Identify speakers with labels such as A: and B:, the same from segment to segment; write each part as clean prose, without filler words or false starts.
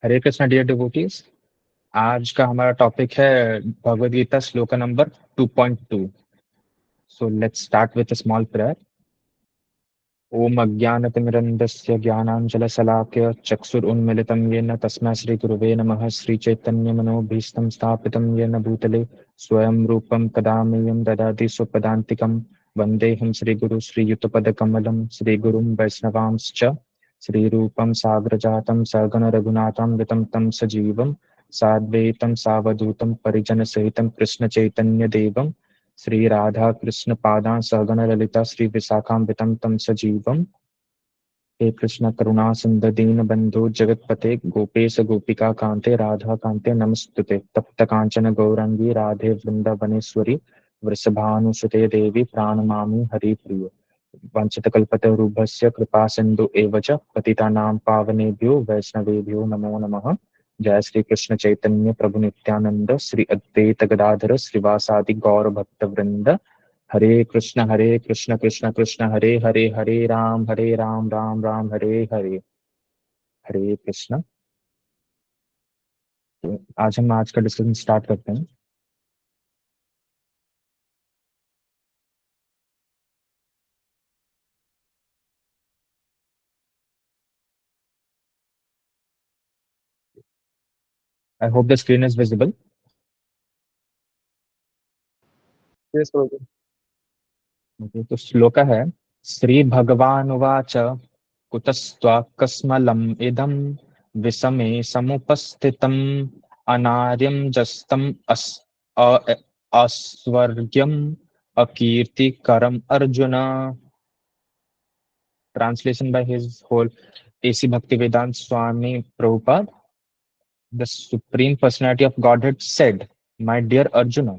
A: हरे Krishna dear devotees. आज का हमारा टॉपिक है भगवद गीता श्लोक number 2.2। So let's start with a small prayer. ओम अज्ञानतिमिरन्धस्य ज्ञानाञ्जनशलाकया चक्षुरुन्मीलितं येन तस्मै श्रीगुरुवे नमः। श्रीचैतन्यमनोभीष्टं स्थापितं येन भूतले स्वयं रूपं कदा मह्यं ददाति स्वपदान्तिकं। वन्देऽहं श्रीगुरु श्रीयुतपदकमलं श्रीगुरुं वैष्णवांश्च श्रीरूपं साग्रजातं सगण रघुनाथं वितं तं सजीवं साद्वैतं सावधूतं परिजनसहितं कृष्णचैतन्यदेवं श्री राधा कृष्ण पादां सहगण ललिता श्री विशाखान्वितं तं सजीवम्। हे कृष्ण करुणा सिंधु दीन बंधु जगतपते गोपेश गोपिका कांते राधा कांते नमस्तुते। तप्त कांचन गौरंगी राधे वृंदावनेश्वरी वृषभानुसुते देवी प्रणमामि हरिप्रिय। वंचितकल्पतरुभ्यश्च कृपा सिंधु एव च पतितानां पावनेभ्यो वैष्णवेभ्यो नमो नमः। जय श्री कृष्ण चैतन्य प्रभु नित्यानंद श्री अद्वैत गदाधर श्रीवासादि गौर भक्त वृंद। हरे कृष्ण कृष्ण कृष्ण हरे हरे हरे राम राम राम हरे हरे। हरे कृष्ण। तो आज हम आज का डिस्कशन स्टार्ट करते हैं। I hope the screen is visible.
B: Yes, Prabhu.
A: Okay, तो श्लोक है श्री भगवान उवाच कुतस्त्वाकस्मलम् इदं विषमे समुपस्थितम् अनार्यं जस्तम् अस्वर्ग्यम् अकीर्तिकरम् Arjun. Translation by His Whole A.C. Bhaktivedanta Swami Prabhupada. The Supreme Personality of Godhead said, "My dear Arjuna,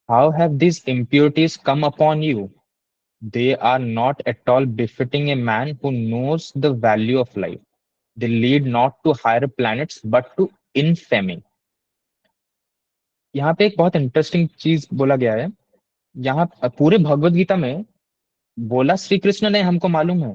A: how have these impurities come upon you? They are not at all befitting a man who knows the value of life. They lead not to higher planets but to infamy." यहाँ पे एक बहुत interesting चीज बोला गया है। यहाँ पूरे भगवत गीता में बोला श्री कृष्ण ने, हमको मालूम है,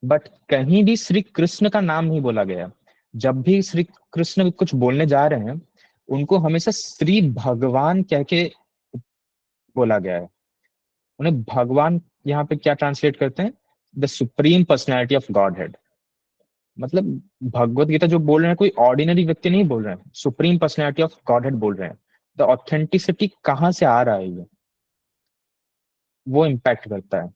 A: बट कहीं भी श्री कृष्ण का नाम नहीं बोला गया। जब भी श्री कृष्ण कुछ बोलने जा रहे हैं, उनको हमेशा श्री भगवान कह के बोला गया है। उन्हें भगवान यहाँ पे क्या ट्रांसलेट करते हैं? The supreme personality of God head. मतलब भगवत गीता जो बोल रहे हैं कोई ऑर्डिनरी व्यक्ति नहीं बोल रहे हैं, supreme personality of God head बोल रहे हैं। द ऑथेंटिसिटी कहाँ से आ रहा है, ये वो इम्पैक्ट करता है।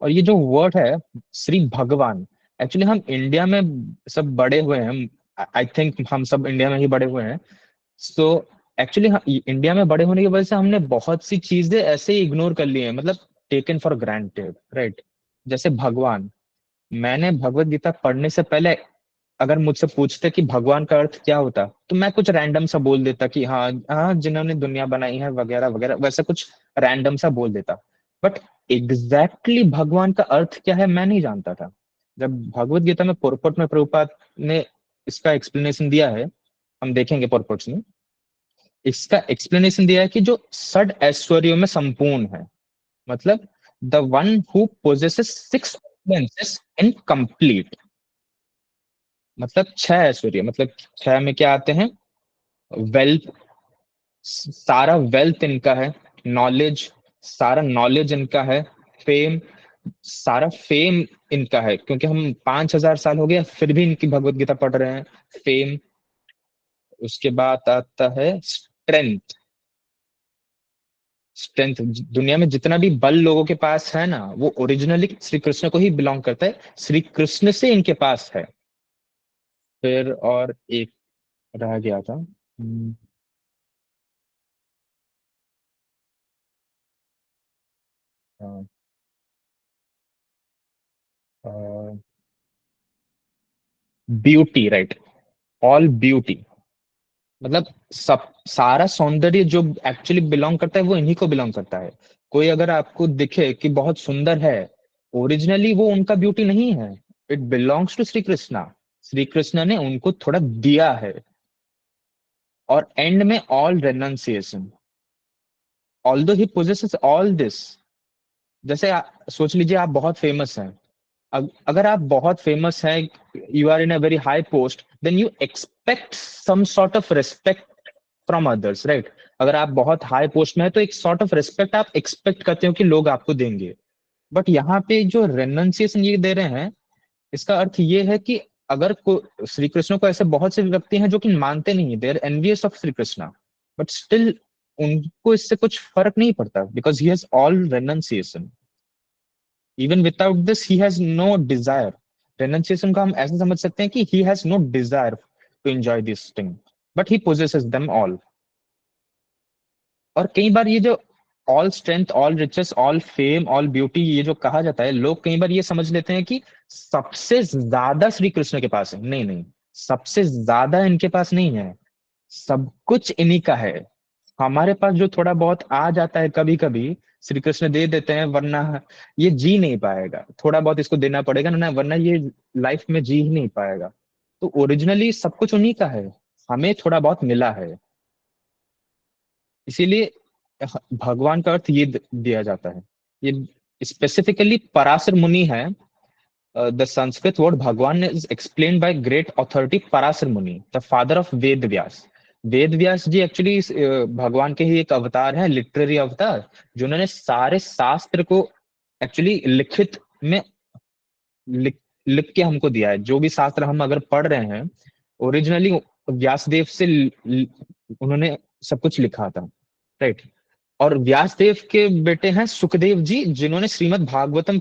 A: और ये जो वर्ड है श्री भगवान, एक्चुअली हम इंडिया में सब बड़े हुए हैं। आई थिंक हम सब इंडिया में ही बड़े हुए हैं। सो एक्चुअली इंडिया में बड़े होने की वजह से हमने बहुत सी चीजें ऐसे ही इग्नोर कर ली हैं, मतलब टेकन फॉर ग्रांटेड, राइट? जैसे भगवान, मैंने भगवत गीता पढ़ने से पहले अगर मुझसे पूछते कि भगवान का अर्थ क्या होता, तो मैं कुछ रैंडम सा बोल देता कि हाँ हाँ, जिन्होंने दुनिया बनाई है वगैरह वगैरह, वैसा कुछ रैंडम सा बोल देता। बट एग्जैक्टली भगवान का अर्थ क्या है मैं नहीं जानता था। जब भगवत गीता में पुरपट में प्रभुपाद ने इसका एक्सप्लेनेशन दिया है, हम देखेंगे पुरपट में इसका एक्सप्लेनेशन दिया है कि जो षड ऐश्वर्यों में संपूर्ण है, मतलब the one who possesses six in complete. मतलब छह ऐश्वर्य, मतलब छह में क्या आते हैं? वेल्थ, सारा वेल्थ इनका है। नॉलेज, सारा नॉलेज इनका है। फेम, सारा फेम इनका है, क्योंकि हम 5,000 साल हो गया फिर भी इनकी भगवत गीता पढ़ रहे हैं। फेम। उसके बाद आता है स्ट्रेंथ। स्ट्रेंथ, दुनिया में जितना भी बल लोगों के पास है ना, वो ओरिजिनली श्री कृष्ण को ही बिलोंग करता है, श्री कृष्ण से इनके पास है। फिर और एक रह गया था। Beauty, right? ऑल ब्यूटी, मतलब सब, सारा सौंदर्य जो एक्चुअली बिलोंग करता है वो इन्हीं को बिलोंग करता है। कोई अगर आपको दिखे कि बहुत सुंदर है, ओरिजिनली वो उनका ब्यूटी नहीं है। It belongs to Shri Krishna. Shri Krishna ने उनको थोड़ा दिया है। और एंड में all renunciation, although he possesses all this. जैसे सोच लीजिए आप बहुत फेमस हैं, अगर आप बहुत फेमस हैं, you are in a very high post, then you expect some sort of respect from others, right? अगर आप बहुत हाई पोस्ट में है तो एक सॉर्ट ऑफ रिस्पेक्ट आप एक्सपेक्ट करते हो कि लोग आपको देंगे। बट यहाँ पे जो रेनन्सिएशन ये दे रहे हैं, इसका अर्थ ये है कि अगर श्री कृष्ण को ऐसे बहुत से व्यक्ति हैं जो कि मानते नहीं है, they are envious of Shri Krishna, but still उनको इससे कुछ फर्क नहीं पड़ता, because he has all renunciation. Even without this he has no desire. Renunciation को हम ऐसे समझ सकते हैं कि he has no desire to enjoy this thing, but he possesses them all. और कई बार ये जो all strength, all riches, all fame, all beauty, ये जो कहा जाता है, लोग कई बार ये समझ लेते हैं कि सबसे ज्यादा श्री कृष्ण के पास है। नहीं नहीं, सबसे ज्यादा इनके पास नहीं है, सब कुछ इन्हीं का है। हमारे पास जो थोड़ा बहुत आ जाता है कभी कभी, श्री कृष्ण दे देते हैं, वरना ये जी नहीं पाएगा। थोड़ा बहुत इसको देना पड़ेगा ना, वरना ये लाइफ में जी ही नहीं पाएगा। तो ओरिजिनली सब कुछ उन्हीं का है, हमें थोड़ा बहुत मिला है। इसीलिए भगवान का अर्थ ये दिया जाता है। ये स्पेसिफिकली पराशर मुनि है। The Sanskrit word Bhagavan is explained by great authority Parashar Muni, the father of Ved Vyas. Ved Vyas ji actually Bhagavan के ही एक अवतार है, लिटरेरी अवतार, जिन्होंने सारे शास्त्र को एक्चुअली लिखित में लिख लिख के हमको दिया है। जो भी शास्त्र हम अगर पढ़ रहे हैं, ओरिजिनली व्यासदेव से उन्होंने सब कुछ लिखा था, राइट? और व्यासदेव के बेटे हैं सुखदेव जी, जिन्होंने श्रीमद् भागवतम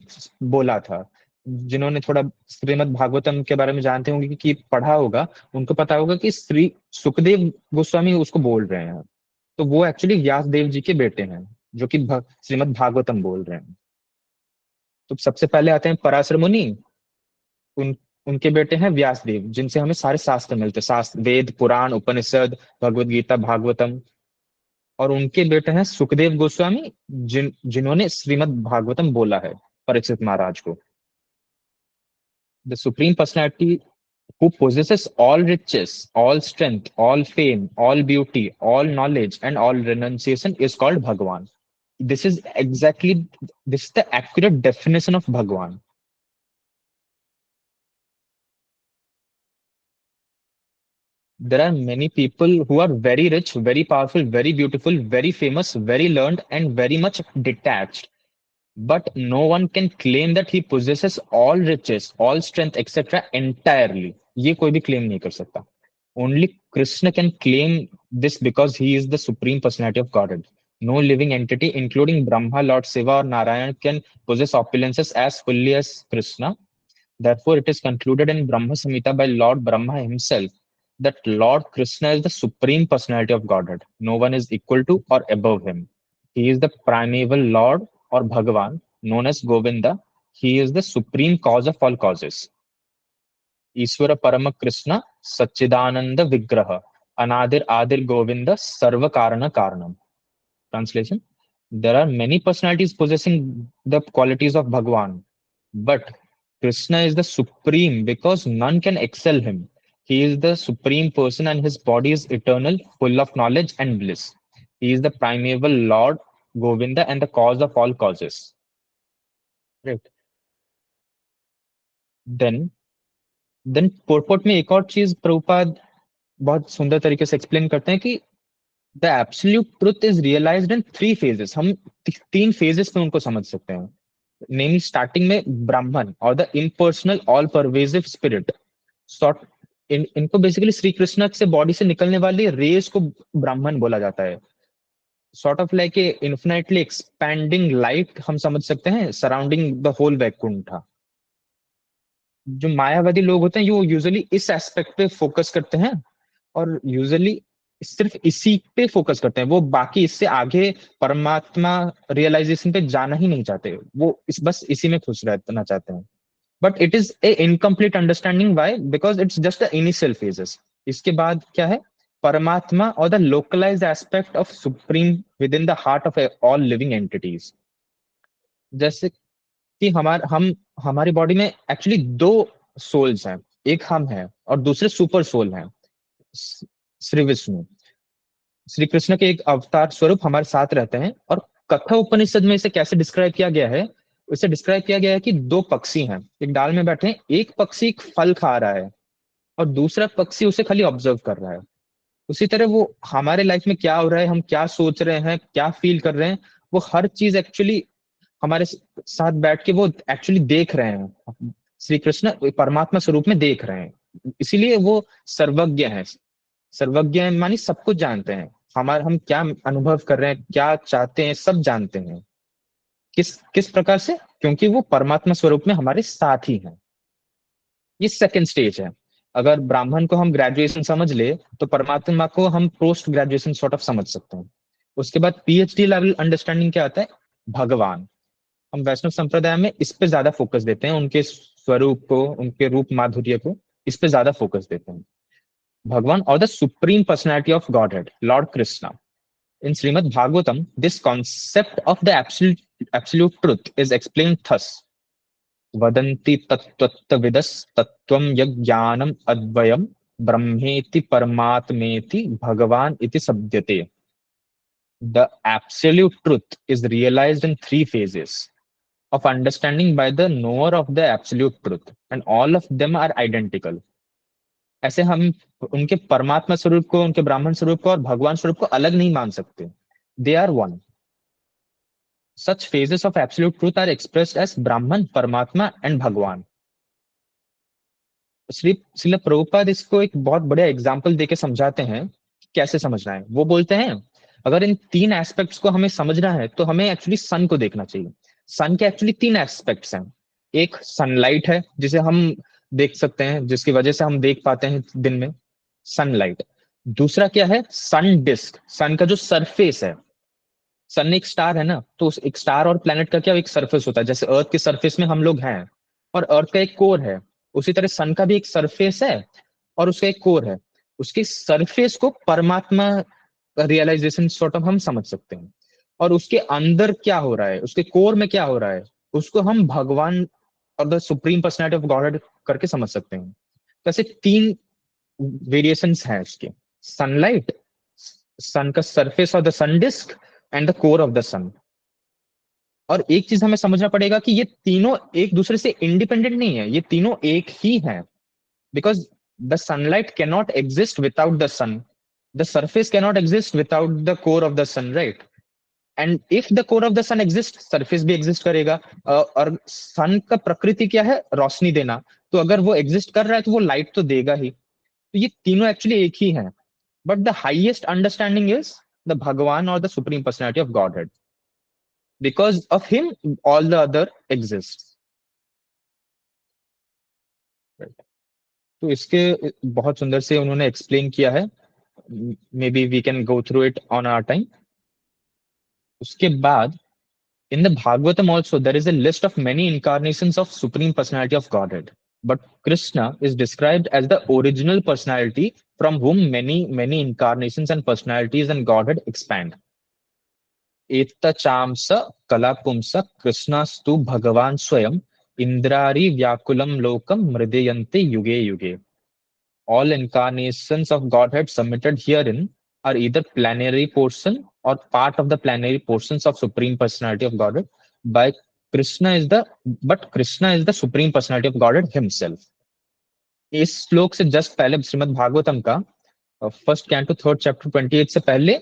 A: बोला था। जिन्होंने थोड़ा श्रीमद् भागवतम के बारे में जानते होंगे कि पढ़ा होगा, उनको पता होगा कि श्री सुखदेव गोस्वामी उसको बोल रहे हैं। तो वो एक्चुअली व्यासदेव जी के बेटे हैं, जो कि श्रीमद् भागवतम बोल रहे हैं। तो सबसे पहले आते हैं पराशर मुनि। उन उनके बेटे हैं व्यासदेव, जिनसे हमें सारे शास्त्र मिलते हैं, शास्त्र, वेद, पुराण, उपनिषद, भगवत गीता, भागवतम। और उनके बेटे हैं सुखदेव गोस्वामी, जिन्होंने श्रीमद् भागवतम बोला है परीक्षित महाराज को। The supreme personality who possesses all riches, all strength, all fame, all beauty, all knowledge, and all renunciation is called Bhagwan. This is exactly, this is the accurate definition of Bhagwan. There are many people who are very rich, very powerful, very beautiful, very famous, very learned, and very much detached. But no one can claim that he possesses all riches, all strength, etc. entirely. ये कोई भी claim नहीं कर सकता. Only Krishna can claim this because he is the supreme personality of Godhead. No living entity, including Brahma, Lord Shiva, or Narayan, can possess opulences as fully as Krishna. Therefore, it is concluded in Brahma Samhita by Lord Brahma himself that Lord Krishna is the supreme personality of Godhead. No one is equal to or above him. He is the primeval Lord or Bhagavan, known as Govinda. He is the supreme cause of all causes. Ishvara Parama Krishna Satchidananda Vigraha. Anadir Adir Govinda Sarva Karana Karanam. Translation: there are many personalities possessing the qualities of Bhagwan, but Krishna is the supreme because none can excel him. He is the supreme person and his body is eternal, full of knowledge and bliss. He is the primeval Lord, Govinda, and the cause of all causes. Right. Then, then पोर्पोट में एक और चीज प्रभुपाद बहुत सुंदर तरीके से explain करते हैं कि the absolute truth is realised in three phases. हम तीन फेजेस में उनको समझ सकते हैं। नेमली स्टार्टिंग में ब्राह्मण और the impersonal all pervasive spirit. Sort इनको बेसिकली श्री कृष्ण से बॉडी से निकलने वाली रेस को ब्राह्मण बोला जाता है। Sort of like a infinitely expanding light हम समझ सकते हैं सराउंडिंग द होल वैकुंठ। जो मायावादी लोग होते हैं, वो यूजुअली इस एस्पेक्ट पे फोकस करते हैं, और यूजुअली सिर्फ इसी पे फोकस करते हैं। वो बाकी इससे आगे परमात्मा रियलाइजेशन पे जाना ही नहीं चाहते। वो बस इसी में खुश रहना चाहते हैं। But it is a incomplete understanding. Why? Because it's just the initial phases. इसके बाद क्या है? परमात्मा और the localised aspect of supreme within the heart of all living entities. जैसे कि हमारी बॉडी में एक्चुअली दो सोल्स हैं। एक हम हैं और दूसरे सुपर सोल हैं, श्री विष्णु। श्री कृष्ण के एक अवतार स्वरूप हमारे साथ रहते हैं। और कथा उपनिषद में इसे कैसे डिस्क्राइब किया गया है उसे डिस्क्राइब किया गया है कि दो पक्षी हैं, एक डाल में बैठे हैं, एक पक्षी एक फल खा रहा है और दूसरा पक्षी उसे खाली ऑब्जर्व कर रहा है। उसी तरह वो हमारे लाइफ में क्या हो रहा है, हम क्या सोच रहे हैं, क्या फील कर रहे हैं, वो हर चीज एक्चुअली हमारे साथ बैठ के वो एक्चुअली देख रहे हैं। श्री कृष्ण परमात्मा स्वरूप में देख रहे हैं, इसीलिए वो सर्वज्ञ हैं। सर्वज्ञ मानी सब कुछ जानते हैं, हमारे हम क्या अनुभव कर रहे हैं, क्या चाहते हैं, सब जानते हैं। किस किस प्रकार से? क्योंकि वो परमात्मा स्वरूप में हमारे साथ ही हैं। ये सेकंड स्टेज है। अगर ब्राह्मण को हम ग्रेजुएशन समझ ले, तो परमात्मा को हम पोस्ट ग्रेजुएशन सॉर्ट ऑफ समझ सकते हैं। उसके बाद पीएचडी लेवल अंडरस्टैंडिंग क्या आता है? भगवान। हम वैष्णव संप्रदाय में इस पे ज्यादा फोकस देते हैं, उनके स्वरूप को, उनके रूप माधुर्य को, इस पे ज्यादा फोकस देते हैं। भगवान और the supreme personality of God head, Lord Krishna. In Shrimad Bhagavatam this concept of the absolute truth is explained thus: वदन्ति तत्त्वविदस्तत्त्वं यज्ञानम् अद्वयम् ब्रह्मेति परमात्मेति भगवान इति सद्यते। The absolute truth is realized in three phases of understanding by the knower of the absolute truth, and all of them are identical. ऐसे हम उनके परमात्मा स्वरूप को, उनके ब्राह्मण स्वरूप को और भगवान स्वरूप को अलग नहीं मान सकते। They are one. Such phases of absolute truth are expressed as Brahman, Paramatma and Bhagwan. Shri Srila Prabhupada इसको एक बहुत बढ़िया एग्जाम्पल देके समझाते हैं कि कैसे समझना है। वो बोलते हैं अगर इन तीन एस्पेक्ट्स को हमें समझना है तो हमें एक्चुअली सन को देखना चाहिए। सन के एक्चुअली तीन एस्पेक्ट्स हैं। एक सनलाइट है जिसे हम देख सकते हैं, जिसकी वजह से हम देख पाते हैं दिन में, सनलाइट। दूसरा क्या है? सन डिस्क, सन का जो सरफेस है। सन एक स्टार है ना, तो उस एक स्टार और प्लेनेट का क्या एक सरफेस होता है, जैसे अर्थ के सरफेस में हम लोग हैं और अर्थ का एक कोर है, उसी तरह सन का भी एक सरफेस है और उसका एक कोर है। उसके सरफेस को परमात्मा रियलाइजेशन सॉर्ट ऑफ हम समझ सकते हैं, और उसके अंदर क्या हो रहा है, उसके कोर में क्या हो रहा है, उसको हम भगवान और the supreme personality of God करके समझ सकते हैं। तो ऐसे तीन वेरिएशंस हैं उसके: सनलाइट, सन का सरफेस और the sun disc, and the core of the sun. और एक चीज हमें समझना पड़ेगा कि ये तीनों एक दूसरे से इंडिपेंडेंट नहीं है, ये तीनों एक ही हैं। Because the sunlight can not exist without the sun, the surface can not exist without the core of the sun, right? And if the core of the sun exist, surface भी exist करेगा। और सन का प्रकृति क्या है? रोशनी देना। तो अगर वो एग्जिस्ट कर रहा है तो वो लाइट तो देगा ही। तो ये तीनों एक्चुअली एक ही हैं। But the highest understanding is the भगवान और the supreme personality of God head. Because of him, all the other exists. Right. तो इसके बहुत सुंदर से उन्होंने एक्सप्लेन किया है। Maybe we can go through it on our time. उसके बाद in the Bhagavatam also there is a list of many incarnations of Supreme Personality of Godhead. But Krishna is described as the original personality from whom many incarnations and personalities and Godhead expand. एतचांस कलापुंस कृष्णस्तु भगवान स्वयं इंद्रारी व्याकुलम लोकम मृदयन्ते युगे युगे. All incarnations of Godhead submitted herein are either plenary portion or part of the plenary portions of Supreme Personality of Godhead. By Krishna is the but Krishna is the Supreme Personality of Godhead himself. इस श्लोक से just पहले श्रीमद् भागवतम का first canto third chapter 28 से पहले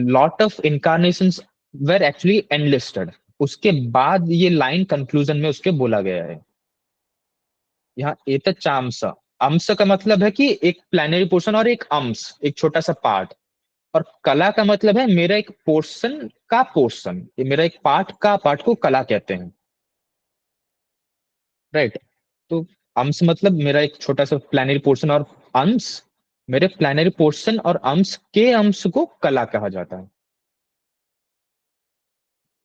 A: lot of incarnations were actually enlisted. उसके बाद ये लाइन कंक्लूजन में उसके बोला गया है। यहाँ एतच्चांस, अंश का मतलब है कि एक प्लानरी पोर्शन और एक अंश, एक छोटा सा पार्ट। और कला का मतलब है मेरा एक पोर्शन का पोर्शन, ये मेरा एक पार्ट का पार्ट को कला कहते हैं, राइट? तो अंश मतलब मेरा एक छोटा सा प्लानरी पोर्शन, और अंश मेरे प्लानरी पोर्शन और अंश के अंश को कला कहा जाता है।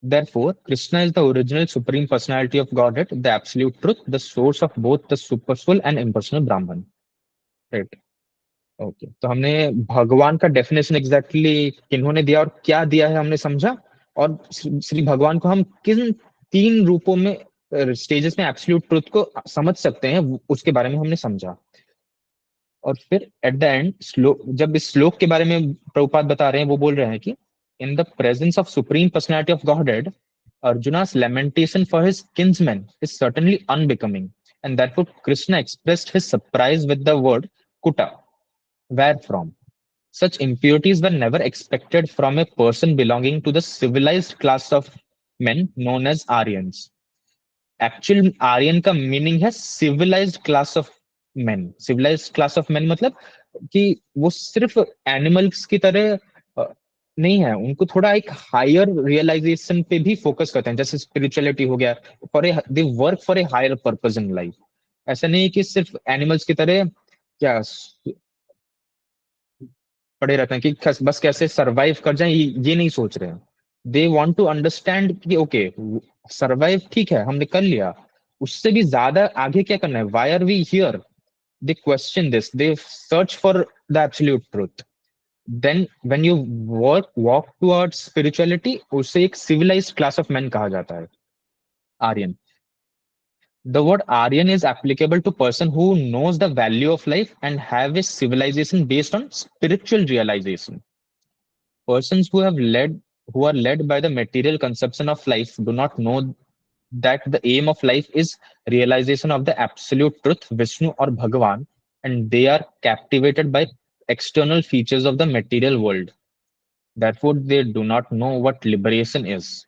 A: Therefore, Krishna is the original supreme personality of Godhead, the absolute truth, the source of both the supersoul and impersonal Brahman. Right. Okay, तो हमने भगवान का डेफिनेशन एग्जैक्टली किन्होंने दिया और क्या दिया है हमने समझा। और श्री भगवान को हम किन तीन रूपों में, स्टेजेस में एब्सोल्यूट ट्रुथ को समझ सकते हैं, उसके बारे में हमने समझा। और फिर एट द एंड श्लोक, जब इस श्लोक के बारे में प्रभुपाद बता रहे हैं, वो बोल रहे हैं कि in the presence of supreme personality of godhead Arjuna's lamentation for his kinsmen is certainly unbecoming, and therefore Krishna expressed his surprise with the word kuta, where from. Such impurities were never expected from a person belonging to the civilized class of men known as Aryans. Actual Aryan का meaning है civilised class of men. Civilised class of men मतलब कि वो सिर्फ animals की तरह नहीं है, उनको थोड़ा एक हायर रियलाइजेशन पे भी फोकस करते हैं, जैसे स्पिरिचुअलिटी हो गया, for a they work for a higher purpose in life. ऐसा नहीं है कि सिर्फ एनिमल्स की तरह क्या पड़े रहते हैं कि बस कैसे सरवाइव कर जाएं, ये नहीं सोच रहे हैं। दे वांट टू अंडरस्टैंड कि ओके, सरवाइव ठीक है हमने कर लिया, उससे भी ज्यादा आगे क्या करना है, why are we here. They question this, they search for the absolute truth. Then when you walk towards spirituality, उसे एक सिविलाइज्ड क्लास ऑफ मैन कहा जाता है, Aryan. The word Aryan is applicable to person who knows the value of life and have a civilization based on spiritual realization. Persons who are led by the material conception of life do not know that the aim of life is realization of the absolute truth, Vishnu or Bhagavan, and they are captivated by external features of the material world. Therefore, they do not know what liberation is.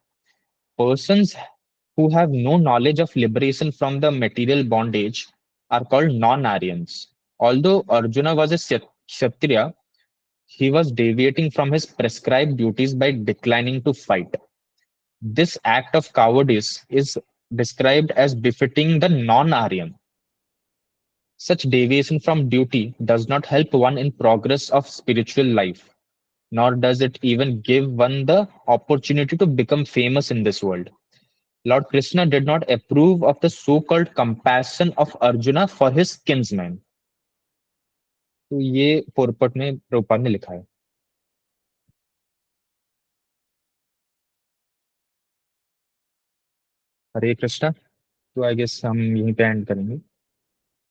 A: Persons who have no knowledge of liberation from the material bondage are called non-Aryans. Although Arjuna was a Kshatriya, he was deviating from his prescribed duties by declining to fight. This act of cowardice is described as befitting the non-Aryan. Such deviation from duty does not help one in progress of spiritual life, nor does it even give one the opportunity to become famous in this world. Lord Krishna did not approve of the so-called compassion of Arjuna for his kinsmen. तो ये पोरपट में प्रभुपाद ने लिखा है। हरे कृष्णा। तो I guess हम यहीं पे एंड करेंगे।